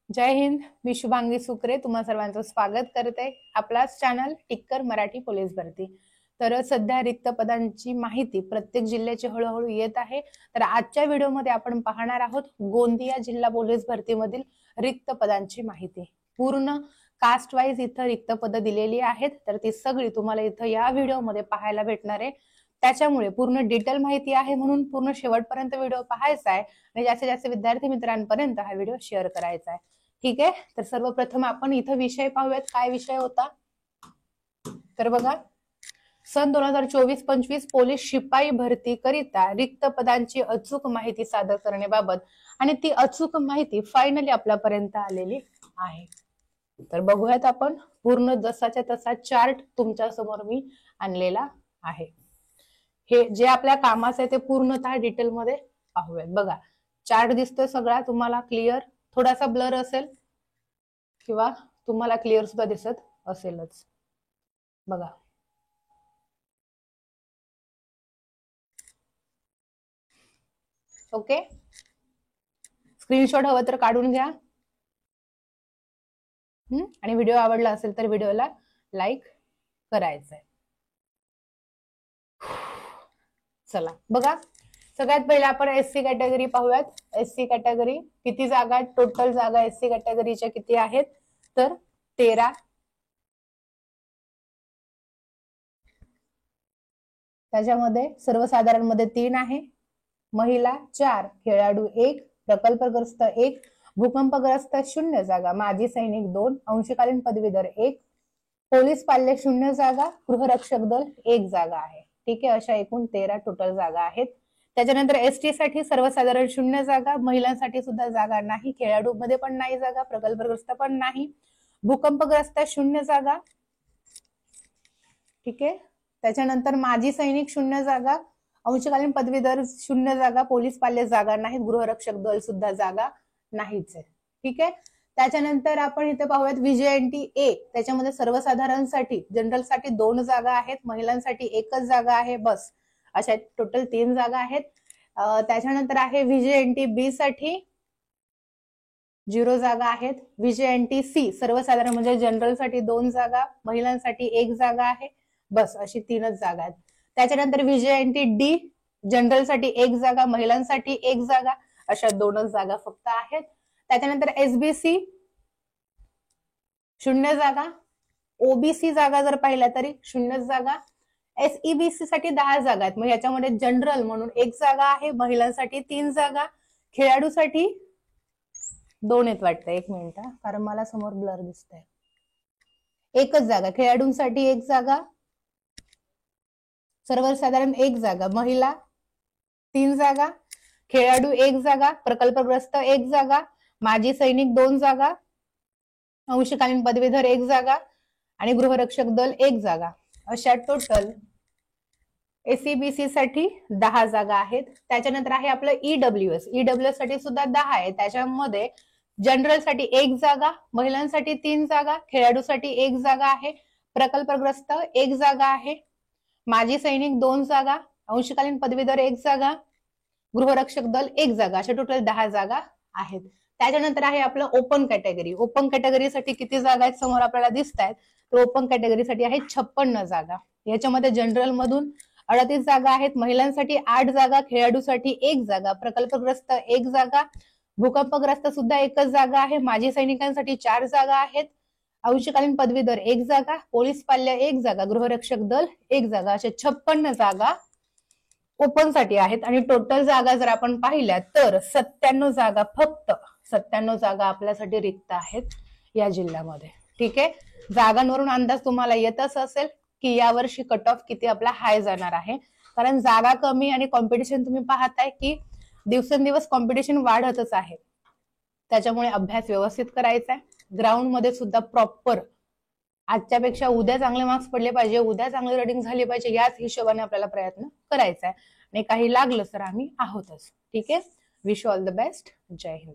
जय हिंद. मी शुभांगी सुकरे तुम्हा सर्वांचं स्वागत करते आपलाच चॅनल टिक्कर मराठी पोलीस भरती. तर सध्या रिक्त पदांची माहिती प्रत्येक जिल्ह्याची हळूहळू येत आहे. तर आजच्या व्हिडिओमध्ये आपण पाहणार आहोत गोंदिया जिल्हा पोलीस भरतीमधील रिक्त पदांची माहिती. पूर्ण कास्ट वाईज इथं रिक्त पद दिलेली आहेत, तर ती सगळी तुम्हाला इथं या व्हिडिओमध्ये पाहायला भेटणार आहे. त्याच्यामुळे पूर्ण डिटेल माहिती आहे, म्हणून पूर्ण शेवटपर्यंत व्हिडिओ पाहायचा आहे आणि जास्तीत जास्त विद्यार्थी मित्रांपर्यंत हा व्हिडिओ शेअर करायचा आहे. ठीक आहे. तर सर्वप्रथम आपण इथं विषय पाहूयात. काय विषय होता तर बघा, सन 2024-25 पोलीस शिपाई भरती करिता रिक्त पदांची अचूक माहिती सादर करण्याबाबत आणि ती अचूक माहिती फायनली आपल्यापर्यंत आलेली आहे. तर बघूयात आपण पूर्ण जसाच्या तसा चार्ट तुमच्या समोर मी आणलेला आहे. हे जे आपल्या कामाचं आहे ते पूर्णतः डिटेल मध्ये पाहूयात. बघा, चार्ट दिसतोय सगळा तुम्हाला क्लिअर. थोडासा ब्लर असेल किंवा तुम्हाला क्लिअर सुद्धा दिसत असेलच. बघा, ओके. स्क्रीनशॉट हवं तर काढून घ्या. आणि व्हिडिओ आवडला असेल तर व्हिडिओला लाईक करायचंय. चला बघा, सगळ्यात पहिले आपण एससी कॅटेगरी पाहूयात. एससी कॅटेगरी किती जागा, टोटल जागा एससी कॅटेगरीच्या किती आहेत तर 13. त्याच्यामध्ये सर्वसाधारण मध्ये 3 आहे, महिला 4, खेळाडू 1, प्रकल्पग्रस्त 1, भूकंपग्रस्त 0 जागा, माजी सैनिक 2, अंशकालीन पदवीधर 1, पोलीस पाल्य 0 जागा, गृहरक्षक दल 1 जागा आहे. ठीक आहे. अशा एकूण 13 टोटल जागा आहेत. त्याच्यानंतर एसटी साठी सर्वसाधारण 0 जागा, महिलांसाठी सुद्धा जागा नाही, खेळाडू मध्ये पण नाही जागा, प्रकल्पग्रस्त पण नाही, भूकंपग्रस्त 0 जागा. ठीक आहे. त्याच्यानंतर माजी सैनिक 0 जागा, अंशकालीन पदवीधर 0 जागा, पोलीस पाल्य जागा नाही, गृहरक्षक दल सुद्धा जागा नाहीच आहे. ठीक आहे. त्याच्यानंतर आपण इथे पाहूयात व्हीजेएनटी ए. त्याच्यामध्ये सर्वसाधारणसाठी जनरलसाठी 2 जागा आहेत, महिलांसाठी 1च जागा आहे, बस. अशा टोटल 3 जागा आहेत. त्याच्यानंतर आहे व्हीजेएनटी बी साठी 0 जागा आहेत. व्हीजेएनटी सी सर्वसाधारण म्हणजे जनरलसाठी 2 जागा, महिलांसाठी 1 जागा आहे, बस. अशी 3च जागा आहेत. त्याच्यानंतर व्हीजेएनटी डी जनरलसाठी 1 जागा, महिलांसाठी 1 जागा, अशा 2च जागा फक्त आहेत. त्याच्यानंतर एसबीसी 0 जागा, ओबीसी जागा जर पाहिल्या तरी 0 जागा, एसईबीसी साठी 10 जागा आहेत. मग याच्यामध्ये जनरल म्हणून 1 जागा आहे, महिलांसाठी 3 जागा, खेळाडूसाठी 2 आहेत वाटतं. 1 मिनिट, कारण मला समोर ब्लर दिसतंय. 1च जागा, खेळाडूंसाठी 1 जागा, सर्वसाधारण 1 जागा, महिला 3 जागा, खेळाडू 1 जागा, प्रकल्पग्रस्त 1 जागा, माजी सैनिक 2 जागा, अंशकालीन पदवीधर 1 जागा आणि गृहरक्षक दल 1 जागा. अशा टोटल एसईबीसी साठी 10 जागा आहेत. त्याच्यानंतर आहे आपलं ईडब्ल्यूएस. ईडब्ल्यूएस साठी सुद्धा 10 आहे. त्याच्यामध्ये जनरल साठी 1 जागा, महिलांसाठी 3 जागा, खेळाडूसाठी 1 जागा आहे, प्रकल्पग्रस्त 1 जागा आहे, माजी सैनिक 2 जागा, अंशकालीन पदवीधर 1 जागा, गृहरक्षक दल 1 जागा. अशा टोटल 10 जागा आहेत. त्याच्यानंतर आहे आपलं ओपन कॅटेगरी. ओपन कॅटेगरीसाठी किती जागा आहेत समोर आपल्याला दिसत आहेत. तर ओपन कॅटेगरीसाठी आहे 56 जागा. याच्यामध्ये जनरल मधून 38 जागा आहेत, महिलांसाठी 8 जागा, खेळाडूसाठी 1 जागा, प्रकल्पग्रस्त 1 जागा, भूकंपग्रस्त सुद्धा 1च जागा आहे, माजी सैनिकांसाठी 4 जागा आहेत, अंशकालीन पदवीधर 1 जागा, पोलीस पाल्य 1 जागा, गृहरक्षक दल 1 जागा. अशा 56 जागा ओपन साठी आहेत. आणि टोटल जागा जर आपण पाहिल्या तर 97 जागा, फक्त 97 जागा आपल्यासाठी रिक्त आहेत या जिल्ह्यामध्ये. ठीक आहे. जागांवरून अंदाज तुम्हाला येतच असेल की यावर्षी कट ऑफ किती आपला हाय जाणार आहे, कारण जागा कमी आणि कॉम्पिटिशन तुम्ही पाहताय की दिवसेंदिवस कॉम्पिटिशन वाढतच आहे. त्याच्यामुळे अभ्यास व्यवस्थित करायचा आहे. ग्राउंड मध्ये सुद्धा प्रॉपर आजच्या पेक्षा उद्या चांगले मार्क्स पडले पाहिजे, उद्या चांगली रेटिंग झाली पाहिजे, याच हिशोबाने आपल्याला प्रयत्न करायचा आहे. आणि काही लागलं तर आम्ही आहोतच. ठीक आहे. Wish all the best. Jai Hind.